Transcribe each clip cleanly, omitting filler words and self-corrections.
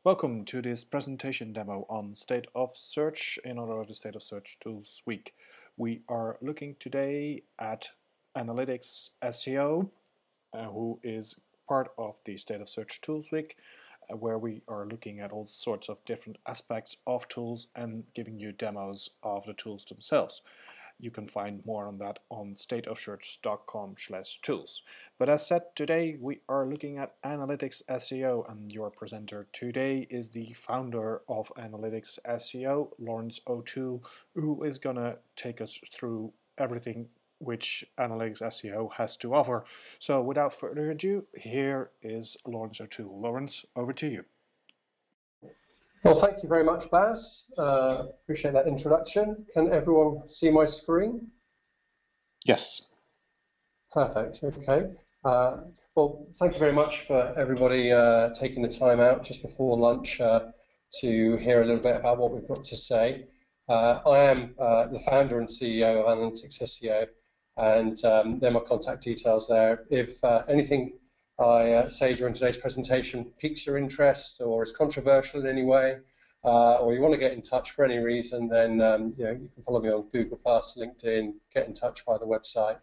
Welcome to this presentation demo on State of Search in honor of the State of Search Tools Week. We are looking today at Analytics SEO, who is part of the State of Search Tools Week, where we are looking at all sorts of different aspects of tools and giving you demos of the tools themselves. You can find more on that on stateofsearch.com/tools. But as said, today we are looking at Analytics SEO, and your presenter today is the founder of Analytics SEO, Laurence O'Toole, who is going to take us through everything which Analytics SEO has to offer. So without further ado, here is Laurence O'Toole. Laurence, over to you. Well, thank you very much, Baz. Appreciate that introduction. Can everyone see my screen? Yes. Perfect. Okay. Well, thank you very much for everybody taking the time out just before lunch to hear a little bit about what we've got to say. I am the founder and CEO of Analytics SEO, and there are my contact details there. If anything I say during today's presentation piques your interest or is controversial in any way, or you want to get in touch for any reason, then you can follow me on Google+, LinkedIn, get in touch via the website,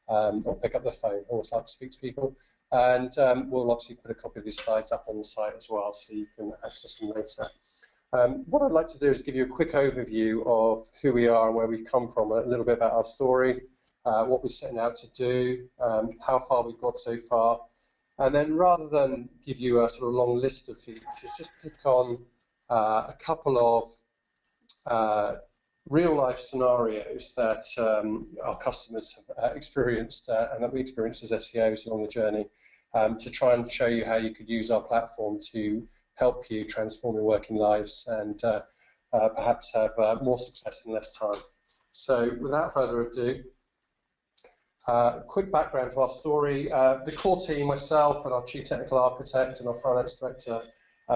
or pick up the phone. I always like to speak to people. And we'll obviously put a copy of these slides up on the site as well, so you can access them later. What I'd like to do is give you a quick overview of who we are and where we've come from, a little bit about our story, what we're setting out to do, how far we've got so far. And then rather than give you a sort of long list of features, just pick on a couple of real-life scenarios that our customers have experienced and that we experienced as SEOs along the journey to try and show you how you could use our platform to help you transform your working lives and perhaps have more success in less time. So without further ado, quick background to our story. The core team, myself and our Chief Technical Architect and our Finance Director,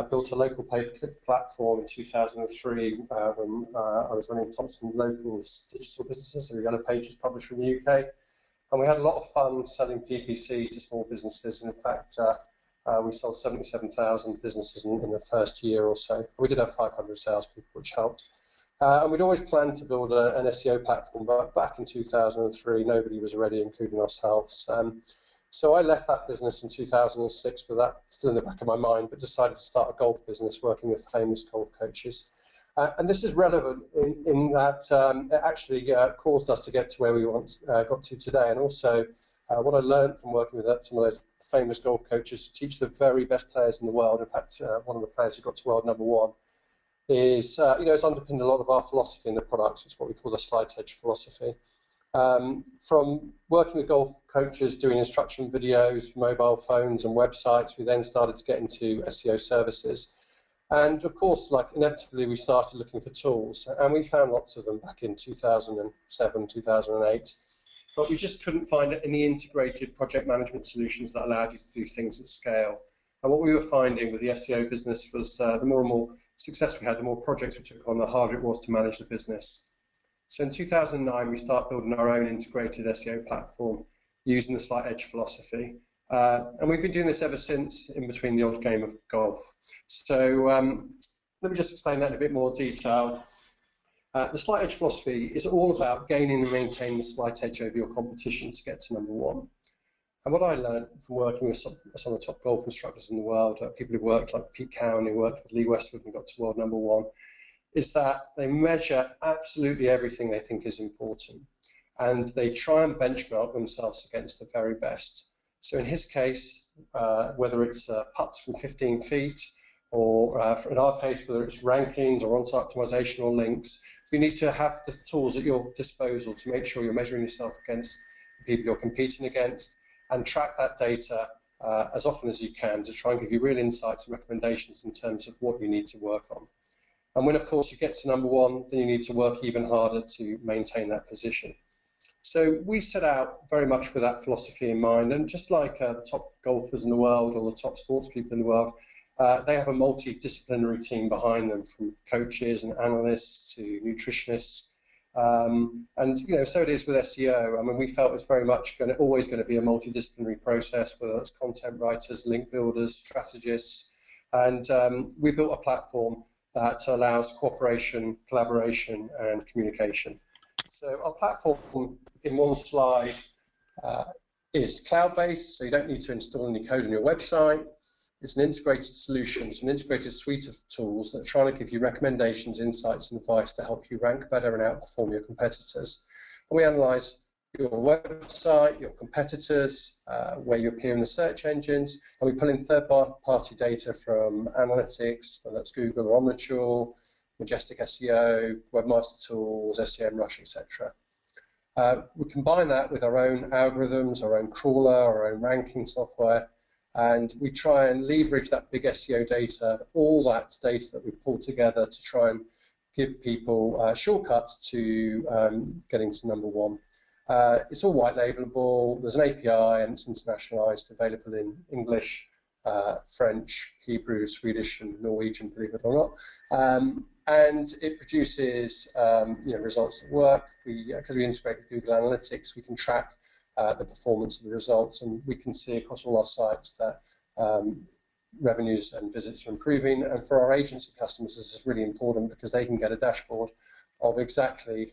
built a local pay-per-click platform in 2003 when I was running Thomson Local's digital businesses, so Yellow Pages publisher in the UK. And we had a lot of fun selling PPC to small businesses. And in fact, we sold 77,000 businesses in the first year or so. We did have 500 salespeople, which helped. And we'd always planned to build an SEO platform, but back in 2003, nobody was ready, including ourselves. So I left that business in 2006 with that still in the back of my mind, but decided to start a golf business working with famous golf coaches. And this is relevant in that it actually caused us to get to where we got to today. And also what I learned from working with some of those famous golf coaches to teach the very best players in the world. In fact, one of the players who got to world #1 is, it's underpinned a lot of our philosophy in the products. It's what we call the slide edge philosophy. From working with golf coaches, doing instruction videos, mobile phones and websites, we then started to get into SEO services. And of course, like inevitably, we started looking for tools, and we found lots of them back in 2007, 2008. But we just couldn't find any integrated project management solutions that allowed you to do things at scale. And what we were finding with the SEO business was the more and more success we had, the more projects we took on, the harder it was to manage the business. So in 2009, we started building our own integrated SEO platform using the slight edge philosophy. And we've been doing this ever since, in between the odd game of golf. So let me just explain that in a bit more detail. The slight edge philosophy is all about gaining and maintaining the slight edge over your competition to get to #1. And what I learned from working with some of the top golf instructors in the world, people who worked like Pete Cowan, who worked with Lee Westwood and got to world #1, is that they measure absolutely everything they think is important. And they try and benchmark themselves against the very best. So in his case, whether it's putts from 15 feet, or in our case, whether it's rankings or on-site optimization or links, you need to have the tools at your disposal to make sure you're measuring yourself against the people you're competing against, and track that data as often as you can to try and give you real insights and recommendations in terms of what you need to work on. And when, of course, you get to #1, then you need to work even harder to maintain that position. So we set out very much with that philosophy in mind, and just like the top golfers in the world or the top sports people in the world, they have a multidisciplinary team behind them, from coaches and analysts to nutritionists. And so it is with SEO. I mean, we felt it's very much always going to be a multidisciplinary process, whether that's content writers, link builders, strategists, And we built a platform that allows cooperation, collaboration, and communication. So our platform, in one slide, is cloud-based, so you don't need to install any code on your website. It's an integrated solution, it's an integrated suite of tools that are trying to give you recommendations, insights, and advice to help you rank better and outperform your competitors. And we analyze your website, your competitors, where you appear in the search engines, and we pull in third-party data from analytics, whether that's Google or Omniture, Majestic SEO, Webmaster Tools, SEMrush, etc. We combine that with our own algorithms, our own crawler, our own ranking software, and we try and leverage that big SEO data, all that data that we pull together to try and give people shortcuts to getting to number one. It's all white labelable, there's an API and it's internationalized, available in English, French, Hebrew, Swedish and Norwegian, believe it or not. And it produces results that work. Because we integrate with Google Analytics, we can track the performance of the results, and we can see across all our sites that revenues and visits are improving. And for our agency customers, this is really important because they can get a dashboard of exactly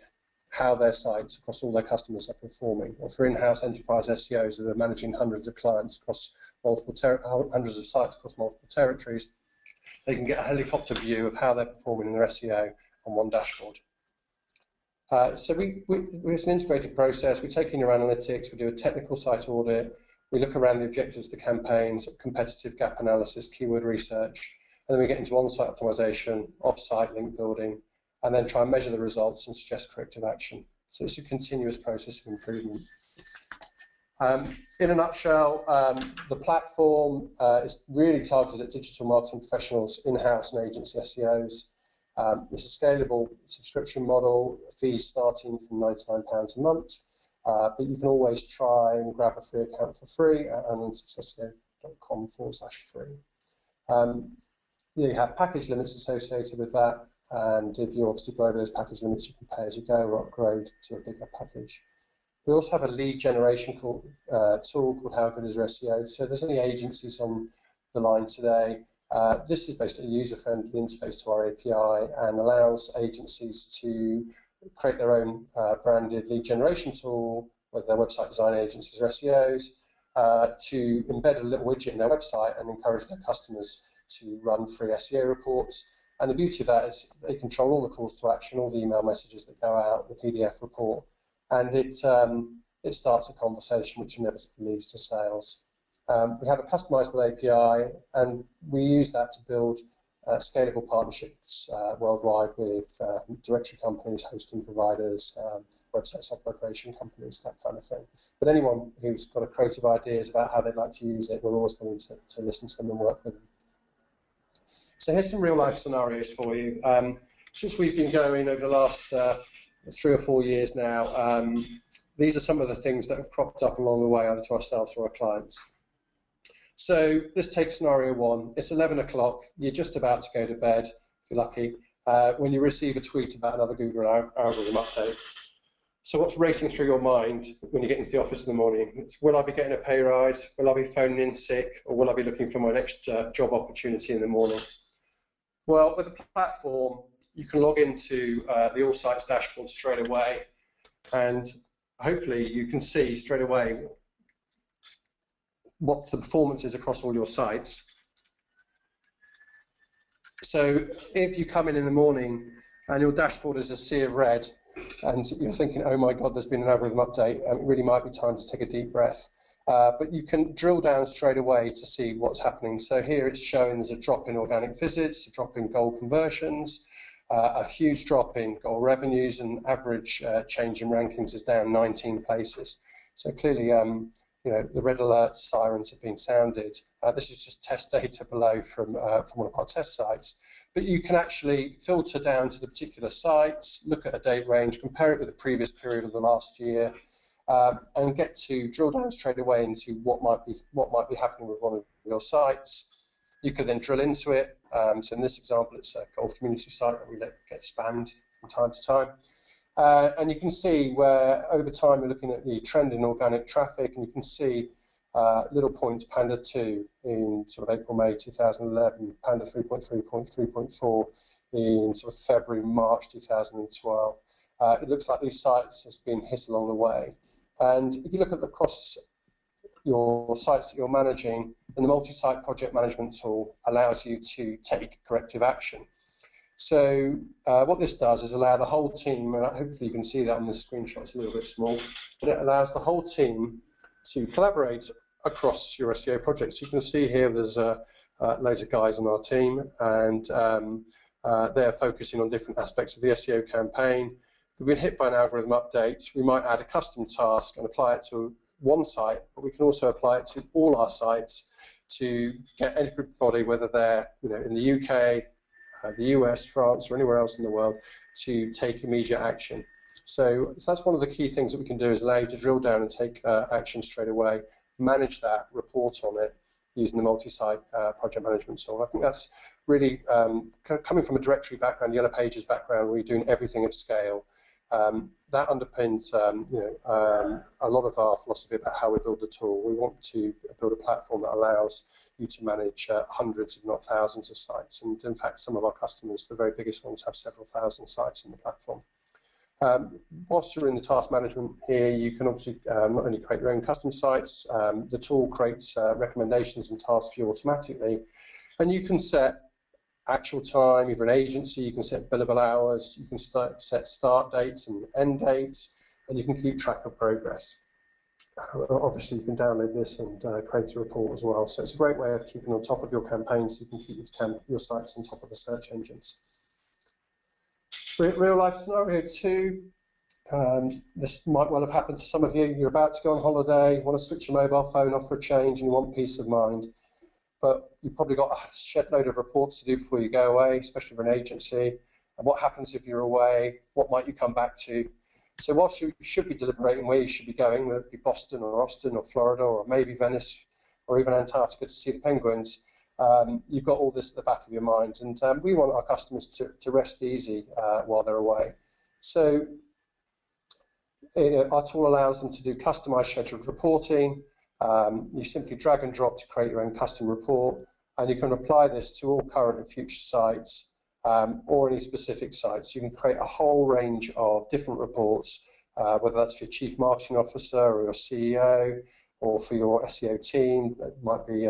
how their sites across all their customers are performing. Or for in-house enterprise SEOs that are managing hundreds of clients across hundreds of sites across multiple territories, they can get a helicopter view of how they're performing in their SEO on one dashboard. So it's an integrated process. We take in your analytics, we do a technical site audit, we look around the objectives of the campaigns, competitive gap analysis, keyword research, and then we get into on-site optimization, off-site link building, and then try and measure the results and suggest corrective action. So it's a continuous process of improvement. In a nutshell, the platform is really targeted at digital marketing professionals, in-house and agency SEOs. It's a scalable subscription model, fees starting from £99 a month, but you can always try and grab a free account for free at analyticsseo.com/free. You have package limits associated with that, and if you obviously go over those package limits, you can pay as you go or upgrade to a bigger package. We also have a lead generation tool called How Good Is Your SEO? So if there's any agencies on the line today, this is basically a user-friendly interface to our API and allows agencies to create their own branded lead generation tool, whether they're website design agencies or SEOs, to embed a little widget in their website and encourage their customers to run free SEO reports. And the beauty of that is they control all the calls to action, all the email messages that go out, the PDF report, and it starts a conversation which inevitably leads to sales. We have a customizable API, and we use that to build scalable partnerships worldwide with directory companies, hosting providers, website software creation companies, that kind of thing. But anyone who's got creative ideas about how they'd like to use it, we're always going to listen to them and work with them. So here's some real life scenarios for you. Since we've been going over the last 3 or 4 years now, these are some of the things that have cropped up along the way, either to ourselves or our clients. So let's take scenario one. It's 11 o'clock. You're just about to go to bed, if you're lucky, when you receive a tweet about another Google algorithm update. So what's racing through your mind when you get into the office in the morning? It's, will I be getting a pay rise? Will I be phoning in sick? Or will I be looking for my next job opportunity in the morning? Well, with the platform, you can log into the All Sites dashboard straight away, and hopefully you can see straight away what the performance is across all your sites. So if you come in the morning and your dashboard is a sea of red and you're thinking, oh my God, there's been an algorithm update, it really might be time to take a deep breath. But you can drill down straight away to see what's happening. So here it's showing there's a drop in organic visits, a drop in goal conversions, a huge drop in goal revenues, and average change in rankings is down 19 places. So clearly, the red alert sirens have been sounded. This is just test data below from one of our test sites. But you can actually filter down to the particular sites, look at a date range, compare it with the previous period of the last year, and get to drill down straight away into what might be happening with one of your sites. You could then drill into it. So in this example, it's a golf community site that we let get spammed from time to time. And you can see where over time we're looking at the trend in organic traffic, and you can see little points Panda 2 in sort of April, May 2011, Panda 3.3.3.4 in sort of February, March 2012. It looks like these sites have been hit along the way. And if you look at across your sites that you're managing, then the multi-site project management tool allows you to take corrective action. So what this does is allow the whole team, and hopefully you can see that on the screenshot, it's a little bit small, but it allows the whole team to collaborate across your SEO projects. You can see here there's loads of guys on our team, and they're focusing on different aspects of the SEO campaign. If we've been hit by an algorithm update, we might add a custom task and apply it to one site, but we can also apply it to all our sites to get everybody, whether they're in the UK, the US, France, or anywhere else in the world, to take immediate action. So that's one of the key things that we can do, is allow you to drill down and take action straight away, manage that, report on it using the multi-site project management tool. I think that's really coming from a directory background, Yellow Pages background, where you're doing everything at scale. That underpins a lot of our philosophy about how we build the tool. We want to build a platform that allows you to manage hundreds, if not thousands, of sites. And in fact, some of our customers, the very biggest ones, have several thousand sites in the platform. Whilst you're in the task management here, you can obviously not only create your own custom sites, the tool creates recommendations and tasks for you automatically, and you can set actual time. If you're an agency, you can set billable hours, you can set start dates and end dates, and you can keep track of progress. Obviously, you can download this and create a report as well. So it's a great way of keeping on top of your campaigns, so you can keep your sites on top of the search engines. Real life scenario 2. This might well have happened to some of you. You're about to go on holiday, you want to switch your mobile phone off for a change, and you want peace of mind. But you've probably got a shed load of reports to do before you go away, especially for an agency. And what happens if you're away? What might you come back to? So whilst you should be deliberating where you should be going, whether it be Boston or Austin or Florida or maybe Venice or even Antarctica to see the penguins, you've got all this at the back of your mind. And we want our customers to rest easy while they're away. So our tool allows them to do customized scheduled reporting. You simply drag and drop to create your own custom report, and you can apply this to all current and future sites, or any specific sites. You can create a whole range of different reports, whether that's for your chief marketing officer or your CEO, or for your SEO team that might be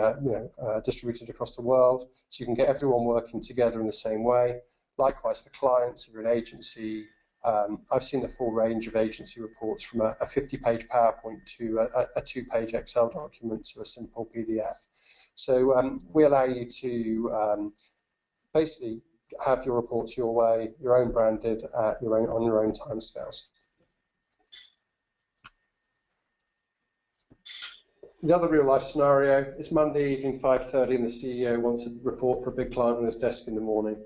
distributed across the world. So you can get everyone working together in the same way. Likewise for clients, if you're an agency, I've seen the full range of agency reports, from a 50-page PowerPoint to a 2-page Excel document to a simple PDF. So we allow you to basically have your reports your way, your own branded, on your own timescales. The other real life scenario, it's Monday evening, 5:30, and the CEO wants a report for a big client on his desk in the morning.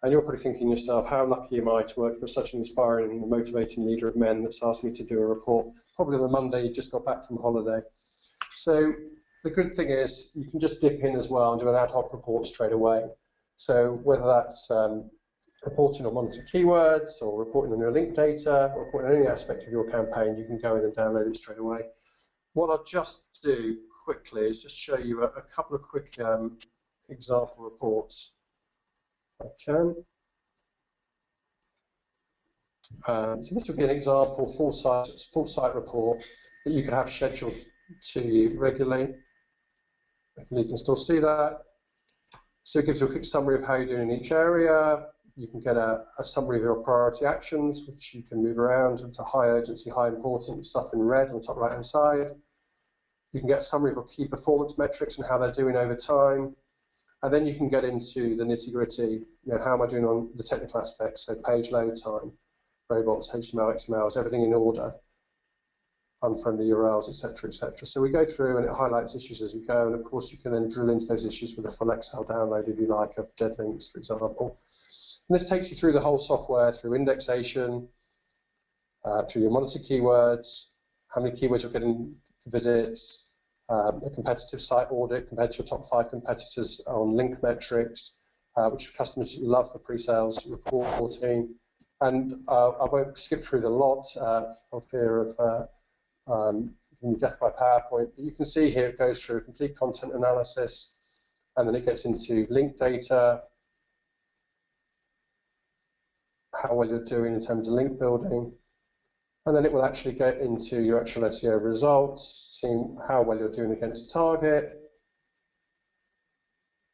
And you're probably thinking to yourself, how lucky am I to work for such an inspiring and motivating leader of men that's asked me to do a report, probably on the Monday you just got back from holiday. So the good thing is you can just dip in as well and do an ad hoc report straight away. So whether that's reporting on monitor keywords, or reporting on your link data, or reporting on any aspect of your campaign, you can go in and download it straight away. What I'll just do quickly is just show you a couple of quick example reports. I can. So this would be an example full site report that you could have scheduled to you regularly. Hopefully you can still see that. So it gives you a quick summary of how you're doing in each area. You can get a summary of your priority actions, which you can move around into high urgency, high important stuff in red on the top right hand side. You can get a summary of your key performance metrics and how they're doing over time. And then you can get into the nitty-gritty, how am I doing on the technical aspects, so page load time, robots, HTML, XMLs, everything in order, unfriendly URLs, etc., etc. So we go through and it highlights issues as we go, and of course you can then drill into those issues with a full Excel download, if you like, of dead links, for example. And this takes you through the whole software, through indexation, through your monitor keywords, how many keywords you're getting visits, a competitive site audit compared to your top 5 competitors on link metrics, which customers love for pre-sales reporting. And I won't skip through the lot for fear of death by PowerPoint. But you can see here it goes through complete content analysis, and then it gets into link data, how well you're doing in terms of link building, and then it will actually get into your actual SEO results, seeing how well you're doing against target,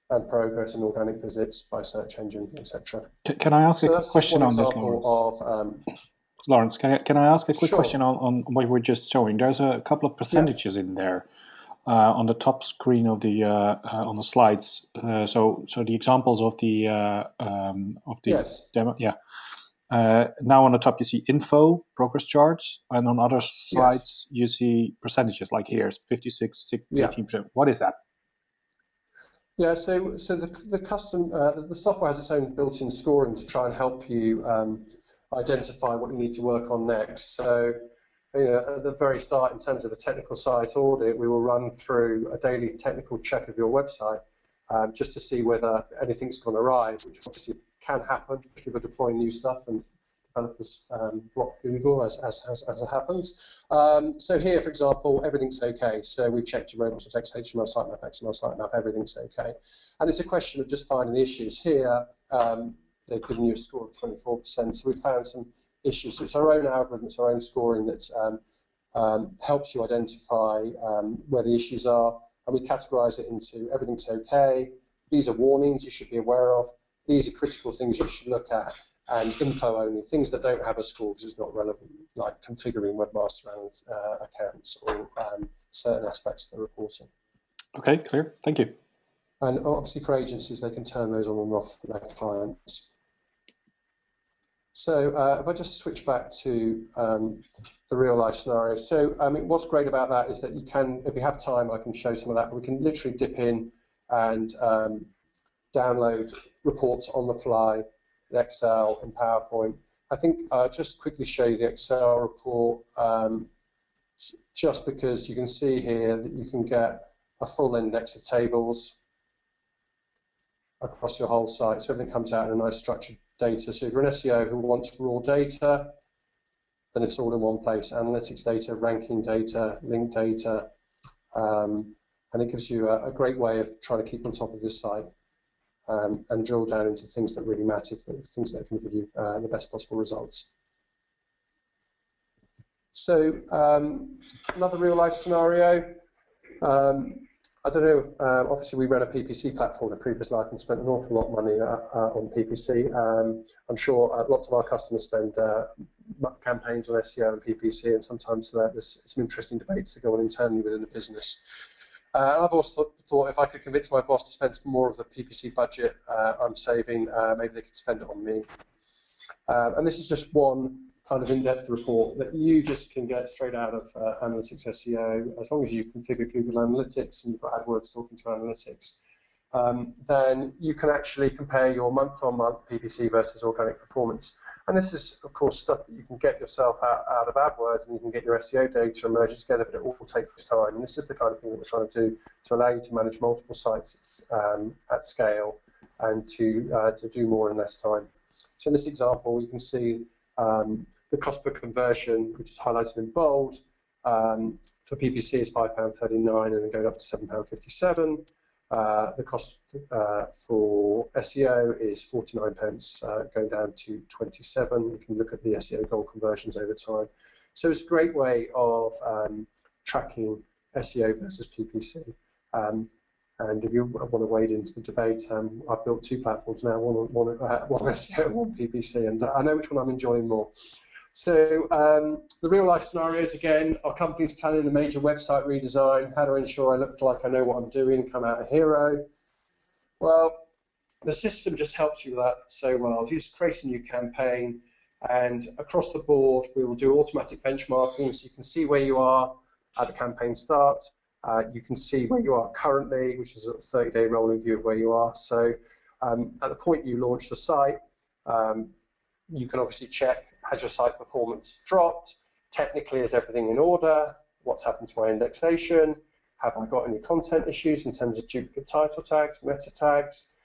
and progress in organic visits by search engine, etc. Can I ask a quick question on this, Laurence? Laurence, can I ask a quick Sure. question on what we're just showing? There's a couple of percentages in there on the top screen of the on the slides. So the examples of the yes. demo, yeah. Now on the top you see info, progress charts, and on other slides you see percentages, like here, 56, 18%. What is that? Yeah, so the software has its own built-in scoring to try and help you identify what you need to work on next. So, at the very start, in terms of the technical site audit, we will run through a daily technical check of your website just to see whether anything's gone awry, which obviously can happen if we're deploying new stuff and developers block Google as it happens. So here, for example, everything's okay. So we've checked your robust text, HTML sitemap, XML sitemap, everything's okay. And it's a question of just finding the issues. Here, they've given you a score of 24%. So we found some issues. So it's our own algorithm, it's our own scoring that helps you identify where the issues are. And we categorize it into everything's okay. These are warnings you should be aware of. These are critical things you should look at. And info only, things that don't have a score because it's not relevant, like configuring webmaster accounts or certain aspects of the reporting. Okay, clear. Thank you. And obviously for agencies, they can turn those on and off for their clients. So if I just switch back to the real life scenario. So what's great about that is that you can, if we have time, I can show some of that, but we can literally dip in and download reports on the fly in Excel and PowerPoint. I think just quickly show you the Excel report, just because you can see here that you can get a full index of tables across your whole site. So everything comes out in a nice structured data. So if you're an SEO who wants raw data, then it's all in one place. Analytics data, ranking data, link data, and it gives you a great way of trying to keep on top of your site. And drill down into things that really matter, things that can give you the best possible results. So another real life scenario, I don't know, obviously we ran a PPC platform in a previous life and spent an awful lot of money on PPC. I'm sure lots of our customers spend campaigns on SEO and PPC, and sometimes there's some interesting debates that go on internally within the business. I've also thought if I could convince my boss to spend more of the PPC budget I'm saving, maybe they could spend it on me. And this is just one kind of in-depth report that you just can get straight out of Analytics SEO. As long as you configure Google Analytics and you've got AdWords talking to Analytics, then you can actually compare your month-on-month PPC versus organic performance. And this is, of course, stuff that you can get yourself out of AdWords, and you can get your SEO data and merge it together, but it all takes time. And this is the kind of thing that we're trying to do to allow you to manage multiple sites at scale and to do more in less time. So in this example, you can see the cost per conversion, which is highlighted in bold, for PPC is £5.39 and then going up to £7.57. The cost for SEO is 49 pence, going down to 27. You can look at the SEO goal conversions over time. So it's a great way of tracking SEO versus PPC. And if you want to wade into the debate, I've built two platforms now, one SEO and one PPC, and I know which one I'm enjoying more. So the real life scenarios, again, our company's planning a major website redesign. How to ensure I look like I know what I'm doing, come out a hero? Well, the system just helps you with that so well. You just create a new campaign, and across the board, we will do automatic benchmarking, so you can see where you are at the campaign start. You can see where you are currently, which is a 30-day rolling view of where you are. So at the point you launch the site, you can obviously check, has your site performance dropped? Technically, is everything in order? What's happened to my indexation? Have I got any content issues in terms of duplicate title tags, meta tags,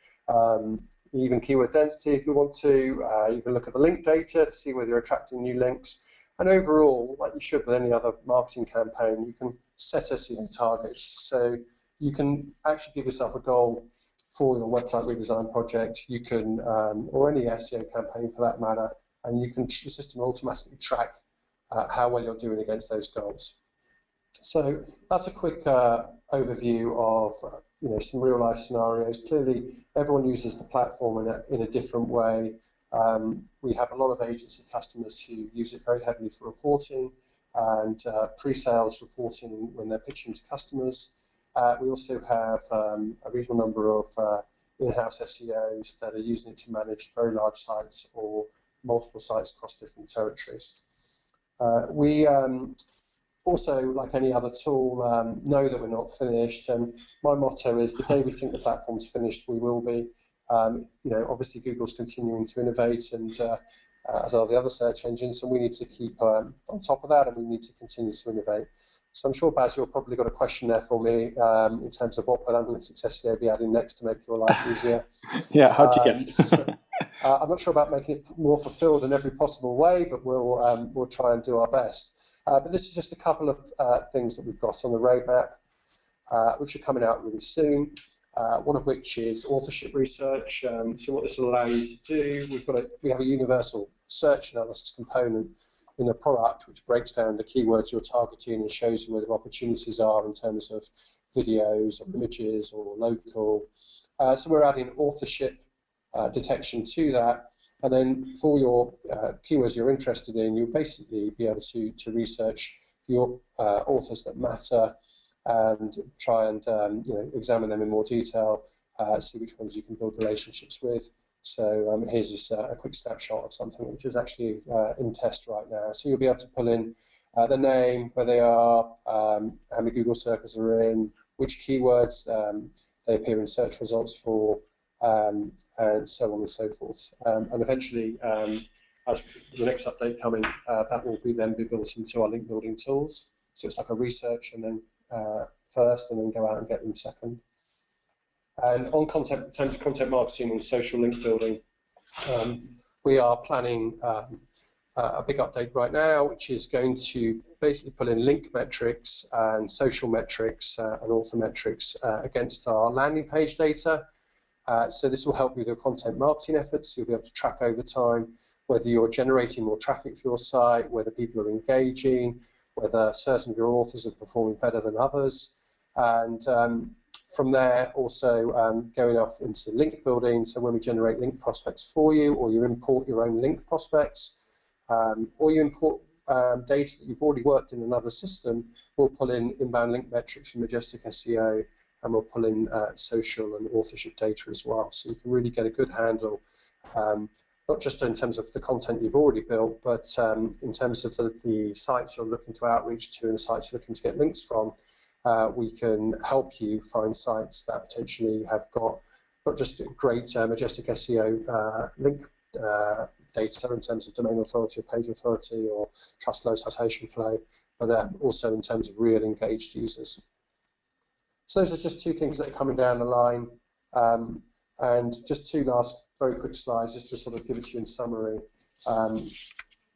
even keyword density if you want to. You can look at the link data to see whether you're attracting new links. And overall, like you should with any other marketing campaign, you can set SEO targets. So you can actually give yourself a goal for your website redesign project. You can, or any SEO campaign for that matter, and you can, the system will automatically track how well you're doing against those goals. So that's a quick overview of some real life scenarios. Clearly, everyone uses the platform in a different way. We have a lot of agency customers who use it very heavily for reporting and pre-sales reporting when they're pitching to customers. We also have a reasonable number of in-house SEOs that are using it to manage very large sites or multiple sites across different territories. We also, like any other tool, know that we're not finished. And my motto is: the day we think the platform's finished, we will be. Obviously Google's continuing to innovate, and as are the other search engines, and we need to keep on top of that, and we need to continue to innovate. So I'm sure, Baz, you've probably got a question there for me in terms of what will Analytics SEO be adding next to make your life easier. Yeah, how to get it. I'm not sure about making it more fulfilled in every possible way, but we'll try and do our best. But this is just a couple of things that we've got on the roadmap, which are coming out really soon. One of which is authorship research. So what this will allow you to do, we have a universal search analysis component in the product, which breaks down the keywords you're targeting and shows you where the opportunities are in terms of videos or images or local. So we're adding authorship detection to that. And then for your keywords you're interested in, you'll basically be able to research your authors that matter and try and examine them in more detail, see which ones you can build relationships with. So here's just a quick snapshot of something which is actually in test right now. So you'll be able to pull in the name, where they are, how many Google circles are in, which keywords they appear in search results for, and so on and so forth. And eventually, as the next update coming, that will then be built into our link building tools. So it's like a research and then first, and then go out and get them second. And on content, in terms of content marketing and social link building, we are planning a big update right now, which is going to basically pull in link metrics and social metrics and author metrics against our landing page data. So this will help you with your content marketing efforts. You'll be able to track over time whether you're generating more traffic for your site, whether people are engaging, whether certain of your authors are performing better than others. And from there, also going off into link building. So when we generate link prospects for you, or you import your own link prospects, or you import data that you've already worked in another system, we'll pull in inbound link metrics from Majestic SEO, and we'll pull in social and authorship data as well. So you can really get a good handle, not just in terms of the content you've already built, but in terms of the sites you're looking to outreach to and the sites you're looking to get links from. We can help you find sites that potentially have got not just great Majestic SEO link data in terms of domain authority or page authority or trust low citation flow, but also in terms of real engaged users. So those are just two things that are coming down the line. And just two last very quick slides, just to sort of give it to you in summary.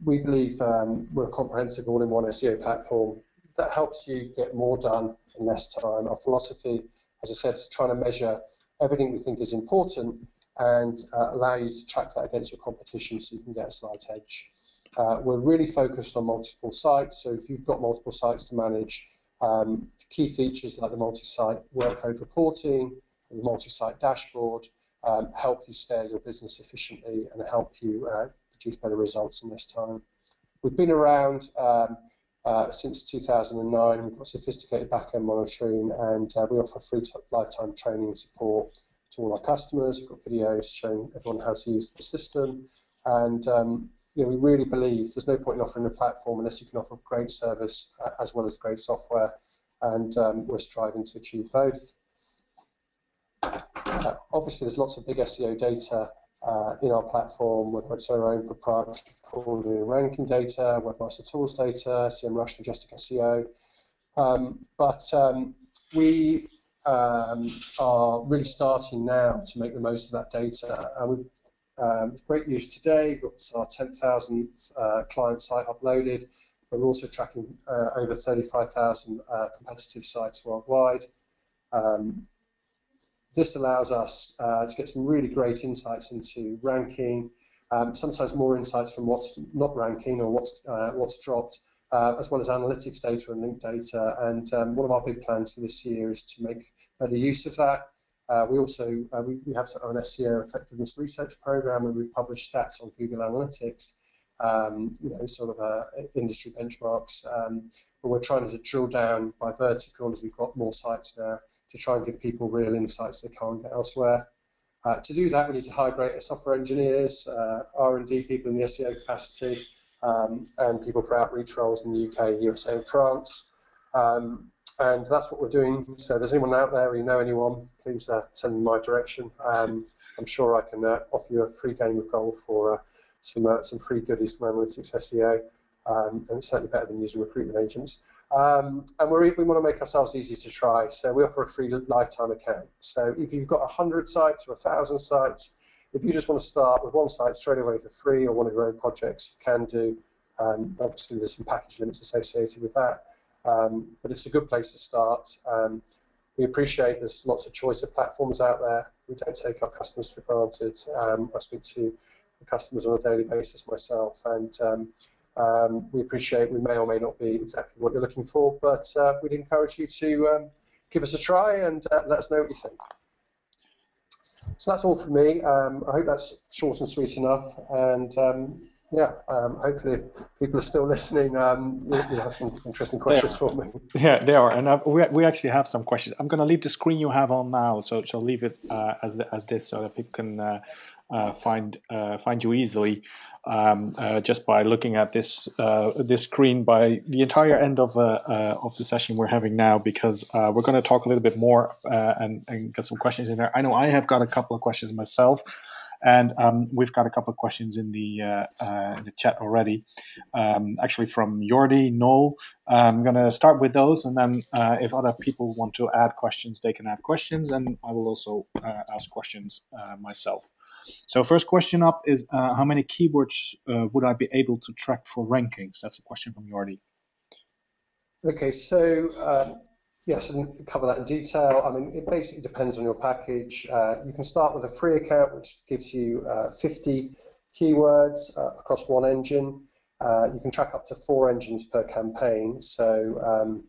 We believe we're a comprehensive all-in-one SEO platform that helps you get more done in less time. Our philosophy, as I said, is trying to measure everything we think is important and allow you to track that against your competition so you can get a slight edge. We're really focused on multiple sites, so if you've got multiple sites to manage, key features like the multi-site workload reporting, the multi-site dashboard help you scale your business efficiently and help you produce better results in less time. We've been around since 2009. We've got sophisticated back-end monitoring, and we offer free lifetime training and support to all our customers. We've got videos showing everyone how to use the system, and we really believe there's no point in offering a platform unless you can offer great service as well as great software, and we're striving to achieve both. Obviously, there's lots of big SEO data in our platform, whether it's our own proprietary crawling and ranking data, Webmaster Tools data, SEMrush, Majestic SEO. But we are really starting now to make the most of that data. And we've It's great news today. We've got our 10,000th client site uploaded, but we're also tracking over 35,000 competitive sites worldwide. This allows us to get some really great insights into ranking, sometimes more insights from what's not ranking or what's dropped, as well as analytics data and link data. And one of our big plans for this year is to make better use of that. We also we have an SEO effectiveness research program, and we publish stats on Google Analytics, sort of industry benchmarks. But we're trying to drill down by vertical as we've got more sites now to try and give people real insights they can't get elsewhere. To do that, we need to hire great software engineers, R&D people in the SEO capacity, and people for outreach roles in the UK, USA, and France. And that's what we're doing. So if there's anyone out there, or you know anyone, please send them my direction. I'm sure I can offer you a free game of golf for some free goodies from Analytics SEO, and it's certainly better than using recruitment agents. And we want to make ourselves easy to try, so we offer a free lifetime account. So if you've got 100 sites or 1,000 sites, if you just want to start with one site straight away for free or one of your own projects, you can do. Obviously, there's some package limits associated with that. But it's a good place to start. We appreciate there's lots of choice of platforms out there. We don't take our customers for granted. I speak to customers on a daily basis myself, and we appreciate we may or may not be exactly what you're looking for, but we'd encourage you to give us a try and let us know what you think. So that's all from me. I hope that's short and sweet enough, and hopefully if people are still listening, you'll have some interesting questions for me. Yeah, they are, and we actually have some questions. I'm going to leave the screen you have on now, so leave it as this, so that people can find you easily, just by looking at this screen by the entire end of the session we're having now, because we're going to talk a little bit more and get some questions in there. I know I have got a couple of questions myself. And we've got a couple of questions in the chat already, actually from Jordi, Noel. I'm going to start with those, and then if other people want to add questions, they can add questions, and I will also ask questions myself. So first question up is, how many keywords would I be able to track for rankings? That's a question from Jordi. Okay, so yes, and cover that in detail. I mean, it basically depends on your package. You can start with a free account, which gives you 50 keywords across one engine. You can track up to 4 engines per campaign, so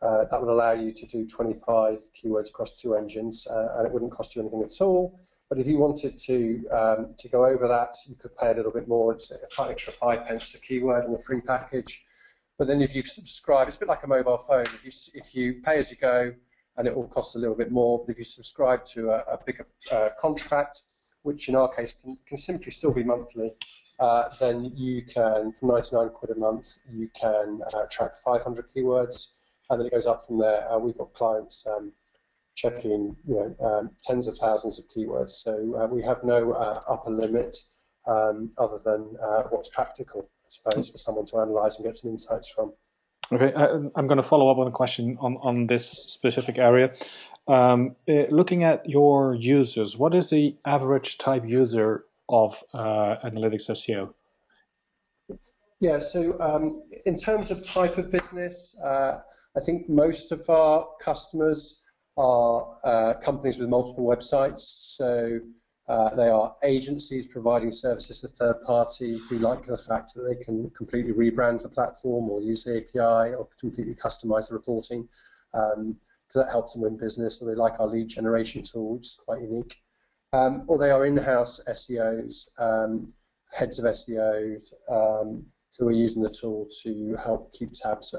that would allow you to do 25 keywords across 2 engines, and it wouldn't cost you anything at all. But if you wanted to go over that, you could pay a little bit more. It's an extra 5 pence a keyword in the free package. But then if you subscribe, it's a bit like a mobile phone. If you pay as you go, and it will cost a little bit more, but if you subscribe to a bigger contract, which in our case can simply still be monthly, then you can, for 99 quid a month, you can track 500 keywords, and then it goes up from there. We've got clients checking, tens of thousands of keywords, so we have no upper limit other than what's practical, I suppose, for someone to analyze and get some insights from. Okay, I'm going to follow up on a question on this specific area. Looking at your users, what is the average type user of Analytics SEO? Yeah, so in terms of type of business, I think most of our customers are companies with multiple websites. So they are agencies providing services to third party who like the fact that they can completely rebrand the platform or use the API or completely customize the reporting, because that helps them win business. So they like our lead generation tool, which is quite unique. Or they are in-house SEOs, heads of SEOs, who are using the tool to help keep tabs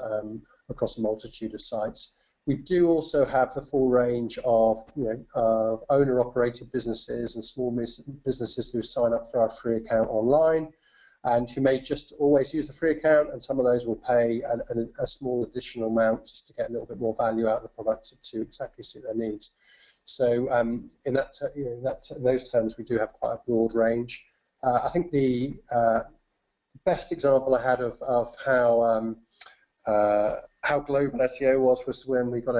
across a multitude of sites. We do also have the full range of owner-operated businesses and small businesses who sign up for our free account online, and who may just always use the free account, and some of those will pay a small additional amount just to get a little bit more value out of the product to exactly suit their needs. So in those terms, we do have quite a broad range. I think the best example I had of how global SEO was when we got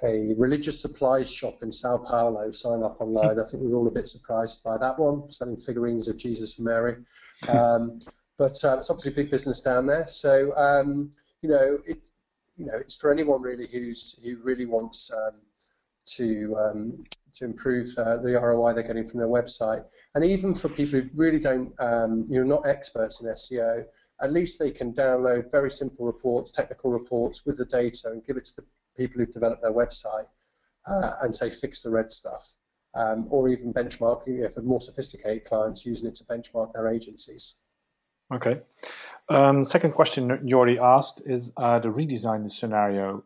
a religious supplies shop in Sao Paulo sign up online. I think we were all a bit surprised by that one, selling figurines of Jesus and Mary. But it's obviously big business down there. So it's for anyone really who really wants to improve the ROI they're getting from their website, and even for people who really don't, not experts in SEO. At least they can download very simple reports, technical reports with the data, and give it to the people who've developed their website and say fix the red stuff, or even benchmarking for more sophisticated clients using it to benchmark their agencies. Okay. Second question you already asked is the redesign scenario.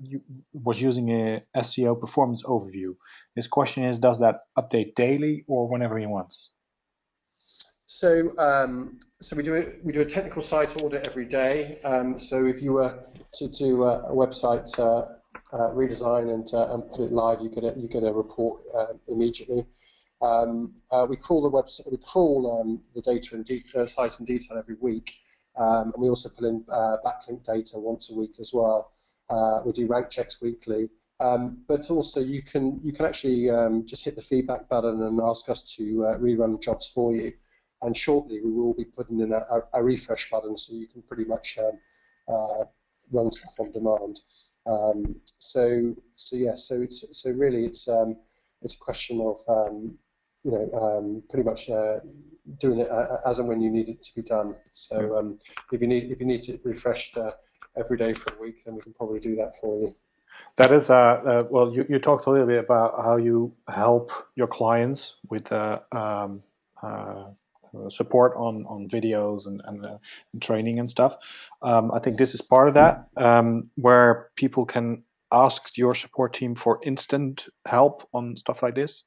You was using a SEO performance overview. His question is, does that update daily or whenever he wants? So we do a technical site audit every day. So if you were to do a website redesign and put it live, you get a report immediately. We crawl the website, the data and site in detail every week, and we also pull in backlink data once a week as well. We do rank checks weekly. But also you can actually just hit the feedback button and ask us to rerun jobs for you. And shortly we will be putting in a refresh button, so you can pretty much run stuff on demand. So really it's a question of pretty much doing it as and when you need it to be done. So if you need it refreshed every day for a week, then we can probably do that for you. That is, well, you talked a little bit about how you help your clients with support on videos and training and stuff. I think this is part of that, where people can ask your support team for instant help on stuff like this.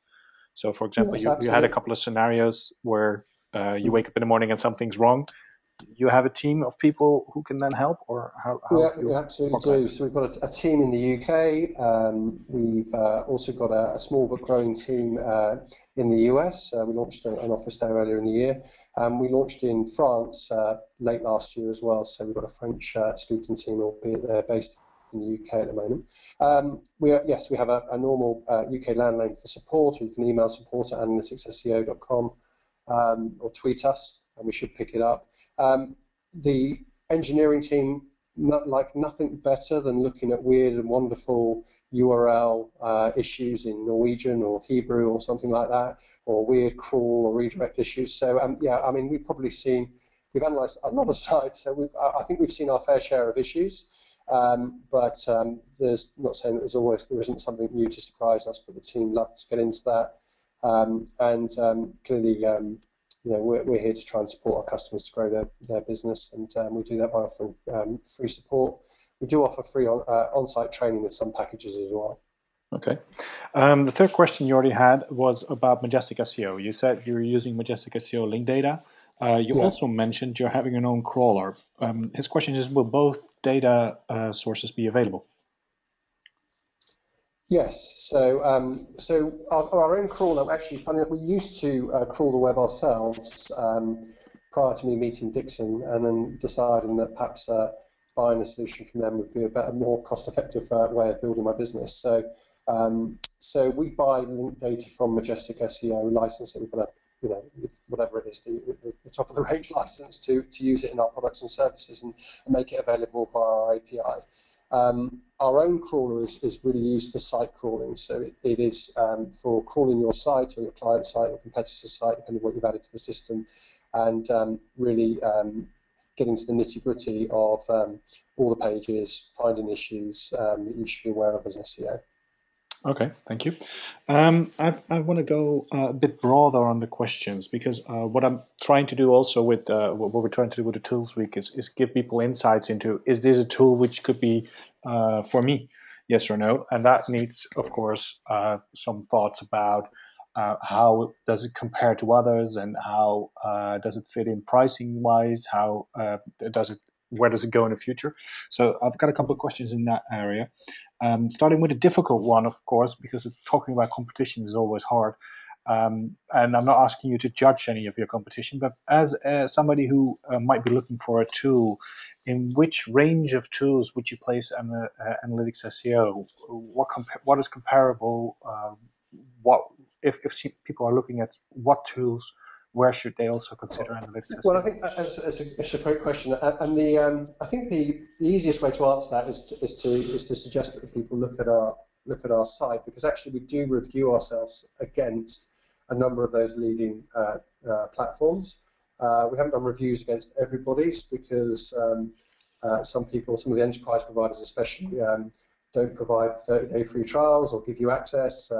So, for example, Yes, you had a couple of scenarios where you wake up in the morning and something's wrong. You have a team of people who can then help, or how we absolutely do. So we've got a team in the UK. We've also got a small but growing team in the US. We launched an office there earlier in the year. We launched in France late last year as well. So we've got a French speaking team, albeit they're based in the UK at the moment. We have a normal UK landline for support, or you can email support@analyticsseo.com or tweet us, and we should pick it up. The engineering team like nothing better than looking at weird and wonderful URL issues in Norwegian or Hebrew or something like that, or weird crawl or redirect issues. So we've analysed a lot of sites, so I think we've seen our fair share of issues. But there's not saying that there isn't something new to surprise us, but the team love to get into that. Clearly, we're here to try and support our customers to grow their business, and we do that by offering free support. We do offer free on-site training with some packages as well. Okay. The third question you already had was about Majestic SEO. You said you were using Majestic SEO link data. You also mentioned you're having your own crawler. His question is, will both data sources be available? Yes. So our own crawler, actually, funny enough, we used to crawl the web ourselves prior to me meeting Dixon, and then deciding that perhaps buying a solution from them would be a better, more cost-effective way of building my business. So we buy link data from Majestic SEO, license it. We've got whatever it is, the top of the range license to use it in our products and services and make it available via our API. Our own crawler is really used for site crawling, so it is for crawling your site or your client site or competitor's site, depending on what you've added to the system, and really getting to the nitty-gritty of all the pages, finding issues that you should be aware of as an SEO. Okay, thank you. I want to go a bit broader on the questions, because what I'm trying to do also with what we're trying to do with the Tools Week is give people insights into, is this a tool which could be for me, yes or no? And that needs, of course, some thoughts about how does it compare to others, and how does it fit in pricing wise? How where does it go in the future? So I've got a couple of questions in that area. Starting with a difficult one, of course, because talking about competition is always hard. And I'm not asking you to judge any of your competition, but as somebody who might be looking for a tool in which range of tools would you place Analytics SEO? What is comparable? What if people are looking at what tools, where should they also consider Analytics SEO? Well, I think it's a great question, and I think the easiest way to answer that is to suggest that people look at our site, because actually we do review ourselves against a number of those leading platforms. We haven't done reviews against everybody's because some of the enterprise providers especially don't provide 30-day free trials or give you access.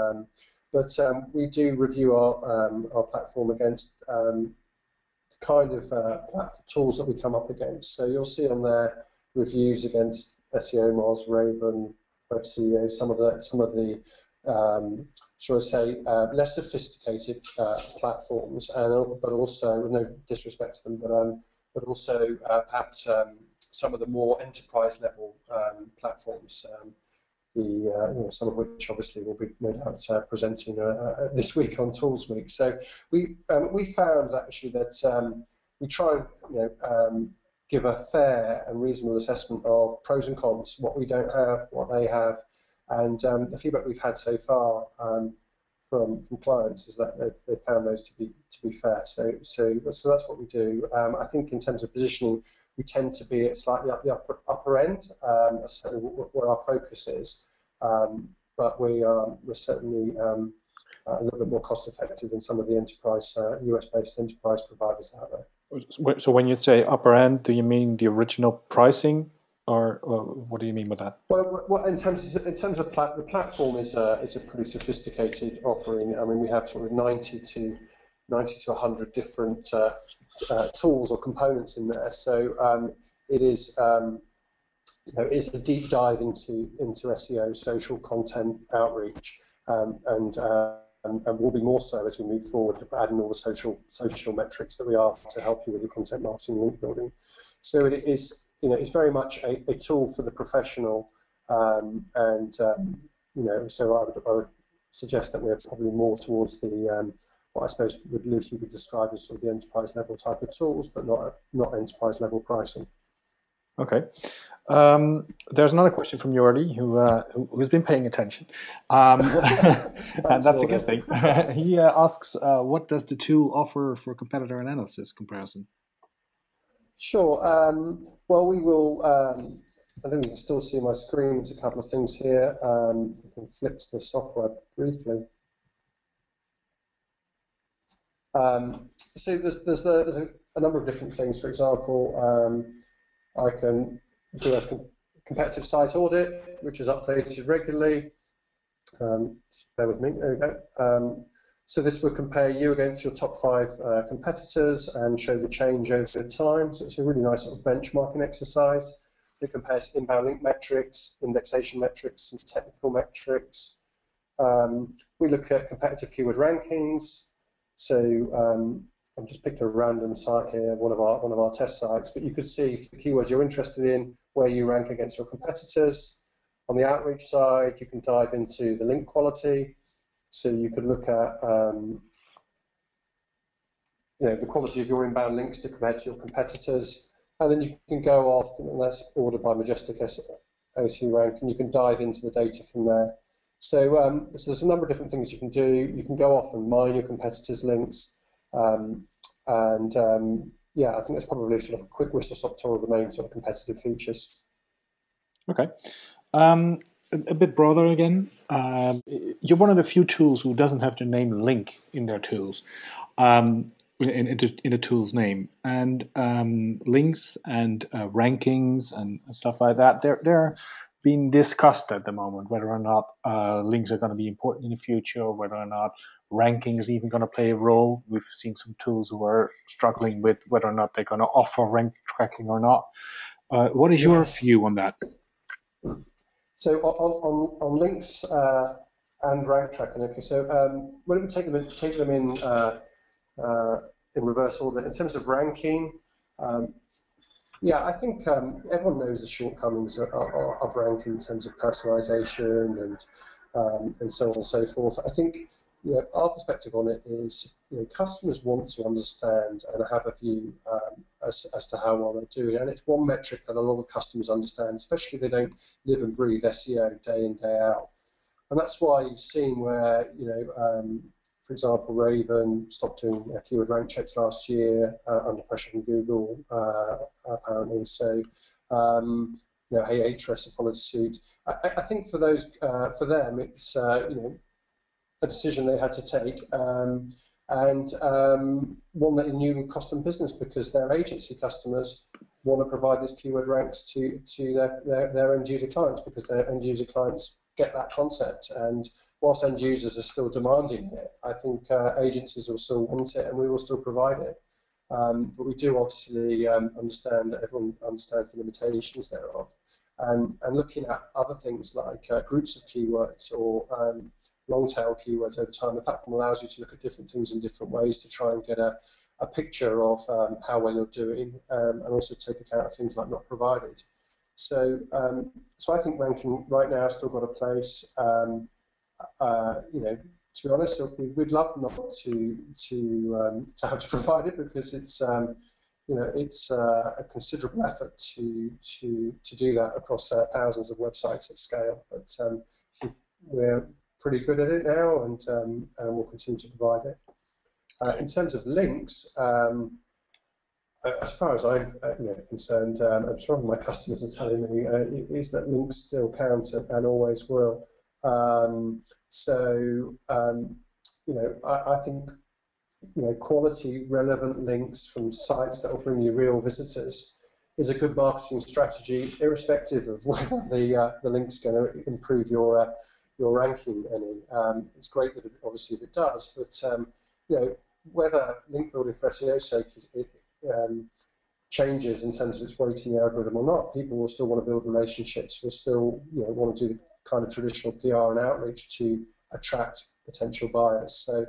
But we do review our platform against the kind of tools that we come up against. So you'll see on there reviews against SEO, Moz, Raven, WebCEO, some of the shall I say, less sophisticated platforms, but also, with no disrespect to them, but also perhaps some of the more enterprise level platforms, some of which obviously will be no doubt presenting this week on Tools Week. So we found actually that we try and give a fair and reasonable assessment of pros and cons, what we don't have, what they have, and the feedback we've had so far from clients is that they've found those to be fair. So that's what we do. I think in terms of positioning, we tend to be at slightly up the upper end, certainly where our focus is. But we're certainly a little bit more cost effective than some of the enterprise US-based enterprise providers out there. So when you say upper end, do you mean the original pricing? Or what do you mean by that? Well, in terms of the platform is a pretty sophisticated offering. I mean, we have sort of 90 to 100 different tools or components in there. So it is is a deep dive into SEO, social content, outreach, and will be more so as we move forward, adding all the social metrics that we are to help you with your content marketing and link building. So it is. It's very much a tool for the professional, so I would suggest that we're probably more towards the what I suppose would loosely be described as sort of the enterprise level type of tools, but not enterprise level pricing. Okay. There's another question from Jordi who's been paying attention, and that's a good thing. He asks, what does the tool offer for competitor analysis comparison? Sure. Well, we will. I think you can still see my screen. There's a couple of things here. You can flip to the software briefly. So there's a number of different things. For example, I can do a competitive site audit, which is updated regularly. Bear with me. There we go. So this will compare you against your top 5 competitors and show the change over time. So it's a really nice sort of benchmarking exercise. It compares inbound link metrics, indexation metrics, and technical metrics. We look at competitive keyword rankings. So I've just picked a random site here, one of our test sites, but you could see the keywords you're interested in, where you rank against your competitors. On the outreach side, you can dive into the link quality. So you could look at the quality of your inbound links to compare to your competitors, and then you can go off, and that's ordered by Majestic OC rank, and you can dive into the data from there. So, so there's a number of different things you can do. You can go off and mine your competitors' links, yeah, I think that's probably sort of a quick whistle-stop tour of the main sort of competitive features. Okay. A bit broader again. You're one of the few tools who doesn't have the name link in their tools, in the tool's name, and links and rankings and stuff like that. They're being discussed at the moment, whether or not links are going to be important in the future, or whether or not ranking is even going to play a role. We've seen some tools who are struggling with whether or not they're going to offer rank tracking or not. What is your view on that? So on links and rank tracking, okay. So why don't we take them in reverse order. In terms of ranking, yeah, I think everyone knows the shortcomings of ranking in terms of personalization and so on and so forth. I think our perspective on it is customers want to understand and have a view as to how well they're doing. And it's one metric that a lot of customers understand, especially if they don't live and breathe SEO day in, day out. And that's why you've seen where, for example, Raven stopped doing keyword rank checks last year under pressure from Google, apparently. So, Ahrefs have followed suit. I think for them, it's a decision they had to take, and one that knew would cost them business, because their agency customers want to provide these keyword ranks to their end user clients, because their end user clients get that concept. And whilst end users are still demanding it, I think agencies will still want it, and we will still provide it. But we do obviously understand that everyone understands the limitations thereof. And looking at other things like groups of keywords or long tail keywords over time, the platform allows you to look at different things in different ways to try and get a picture of how well you're doing, and also take account of things like not provided. So I think ranking right now has still got a place. To be honest, we'd love not to have to provide it, because it's it's a considerable effort to do that across thousands of websites at scale. But we're pretty good at it now, and we'll continue to provide it. In terms of links, as far as I'm concerned, I'm sure my customers are telling me, is that links still count and always will. I think quality, relevant links from sites that will bring you real visitors is a good marketing strategy, irrespective of whether the link's going to improve your ranking any. It's great that obviously if it does, but whether link building for SEO's sake changes in terms of its weighting the algorithm or not, people will still want to build relationships. Will still want to do the kind of traditional PR and outreach to attract potential buyers. So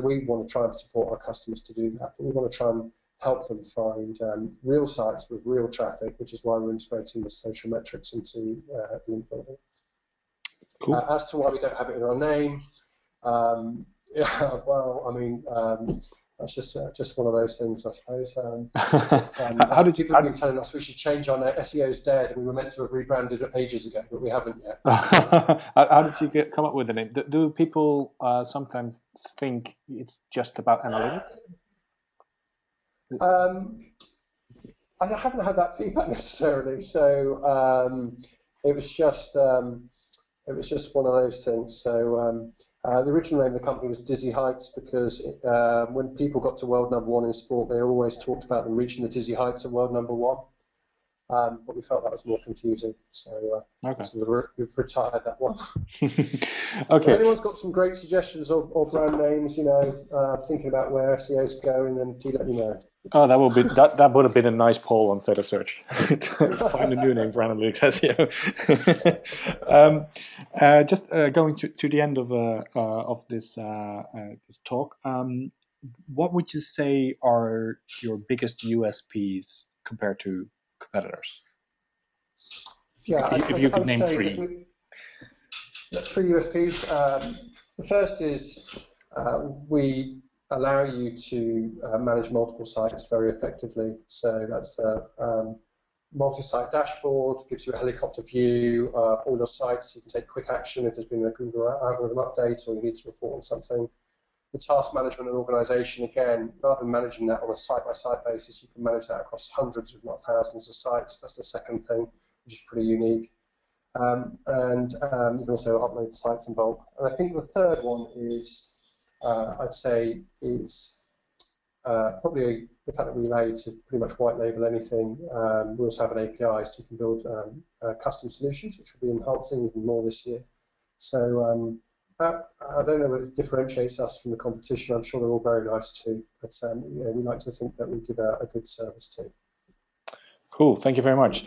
we want to try and support our customers to do that, but we want to try and help them find real sites with real traffic, which is why we're integrating the social metrics into link building. Cool. As to why we don't have it in our name, that's just one of those things, I suppose. People have been telling us we should change our name. SEO's dead, and we were meant to have rebranded it ages ago, but we haven't yet. How did you come up with the name? Do people sometimes think it's just about analytics? I haven't had that feedback necessarily, so it was just one of those things. So the original name of the company was Dizzy Heights, because when people got to world #1 in sport, they always talked about them reaching the dizzy heights of world #1. But we felt that was more confusing, so we've retired that one. Okay. If anyone's got some great suggestions or brand names, thinking about where SEO is going, then do let me know. Oh, that would have been a nice poll on State of Search. Find a new name for Analytics SEO. Just going to the end of this talk. What would you say are your biggest USPs compared to competitors? Yeah, if you could name three. Three USPs. The first is we allow you to manage multiple sites very effectively. So that's the multi-site dashboard, gives you a helicopter view of all your sites. You can take quick action if there's been a Google algorithm update or you need to report on something. The task management and organization, again, rather than managing that on a site-by-site basis, you can manage that across hundreds, if not thousands of sites. That's the second thing, which is pretty unique. And you can also upload sites in bulk. And I think the third one is, I'd say, is probably the fact that we allow you to pretty much white label anything. We also have an API, so you can build custom solutions, which will be enhancing even more this year. So I don't know whether it differentiates us from the competition. I'm sure they're all very nice too, but we like to think that we give a good service too. Cool, thank you very much.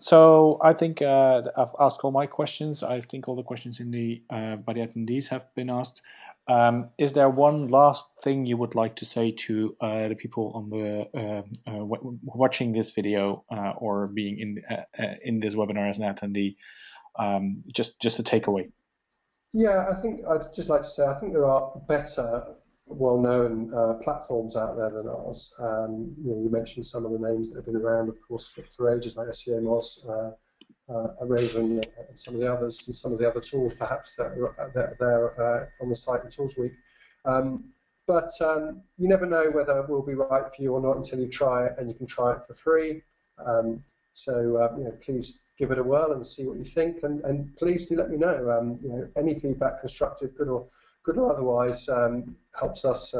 So I think I've asked all my questions. I think all the questions in by the attendees have been asked. Is there one last thing you would like to say to the people on the watching this video or being in this webinar as an attendee? Just a takeaway. Yeah, I think I'd just like to say I think there are better well-known platforms out there than ours. You mentioned some of the names that have been around, of course, for ages, like SEO Moz, Raven, and some of the others, and some of the other tools perhaps that are there on the site in Tools Week. But you never know whether it will be right for you or not until you try it, and you can try it for free. Please give it a whirl and see what you think, and please do let me know. Any feedback, constructive, good or otherwise, helps us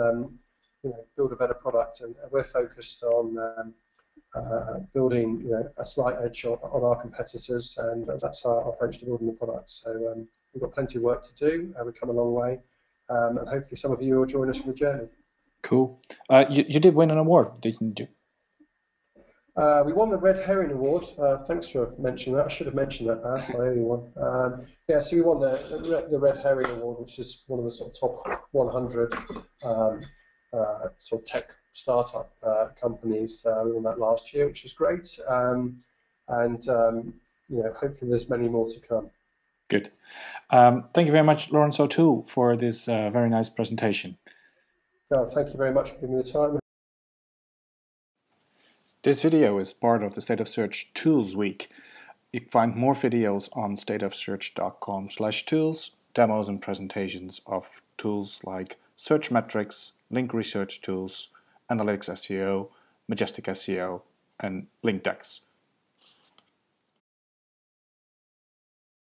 build a better product, and we're focused on building a slight edge on our competitors, and that's our approach to building the product. So we've got plenty of work to do. We've come a long way, and hopefully some of you will join us for the journey. Cool. You did win an award, didn't you? We won the Red Herring Award. Thanks for mentioning that. I should have mentioned that. That's my only one. So we won the Red Herring Award, which is one of the sort of top 100 sort of tech startup companies. We won that last year, which is great. Hopefully there's many more to come. Good. Thank you very much, Laurence O'Toole, for this very nice presentation. Thank you very much for giving me the time. This video is part of the State of Search Tools Week. You can find more videos on stateofsearch.com/tools, demos and presentations of tools like search metrics, link research tools, Analytics SEO, Majestic SEO, and link decks.